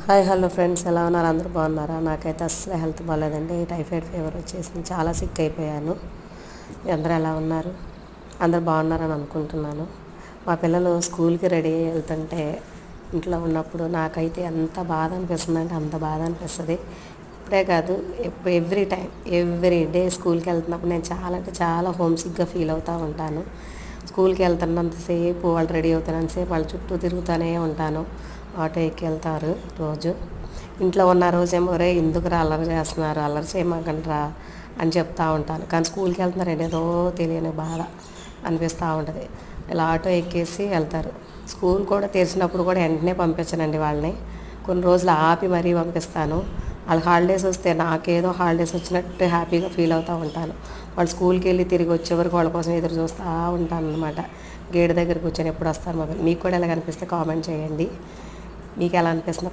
Hi hello friends, ఎలా ఉన్నారు? అందరూ బాగున్నారా? నాకైతే అస్సలు హెల్త్ బాగాలేదండి. టైఫాయిడ్ ఫీవర్ వచ్చేసింది, చాలా సిక్ అయిపోయాను. అందరూ ఎలా ఉన్నారు? అందరూ బాగున్నారని అనుకుంటున్నాను. మా పిల్లలు స్కూల్కి రెడీ అయ్యి వెళ్తుంటే ఇంట్లో ఉన్నప్పుడు నాకైతే ఎంత బాధ అనిపిస్తుందంటే అంత బాధ అనిపిస్తుంది. ఇప్పుడే కాదు, ఎవ్రీ టైం ఎవ్రీ డే స్కూల్కి వెళ్తున్నప్పుడు నేను చాలా అంటే చాలా హోమ్సిక్గా ఫీల్ అవుతూ ఉంటాను. స్కూల్కి వెళ్తున్నంతసేపు వాళ్ళు రెడీ అవుతున్నంతసేపు వాళ్ళ చుట్టూ తిరుగుతూనే ఉంటాను. ఆటో ఎక్కి వెళ్తారు రోజు. ఇంట్లో ఉన్న రోజేమో రే ఎందుకురా అల్లరి చేస్తున్నారు, అల్లరి చేయమాకండిరా అని చెప్తూ ఉంటాను. కానీ స్కూల్కి వెళ్తున్నారంటే ఏదో తెలియని బాధ అనిపిస్తూ ఉంటుంది. ఇలా ఆటో ఎక్కేసి వెళ్తారు. స్కూల్ కూడా తెరిచినప్పుడు కూడా వెంటనే పంపించనండి వాళ్ళని. కొన్ని రోజులు ఆపి మరీ పంపిస్తాను. వాళ్ళకి హాలిడేస్ వస్తే నాకేదో హాలిడేస్ వచ్చినట్టు హ్యాపీగా ఫీల్ అవుతూ ఉంటాను. వాళ్ళు స్కూల్కి వెళ్ళి తిరిగి వచ్చే వరకు వాళ్ళ కోసం ఎదురు చూస్తూ ఉంటాను అనమాట. గేట్ దగ్గర కూర్చొని ఎప్పుడు వస్తారు మొబైల్. మీకు కూడా ఎలా అనిపిస్తే కామెంట్ చేయండి. మీకు ఎలా అనిపిస్తుందో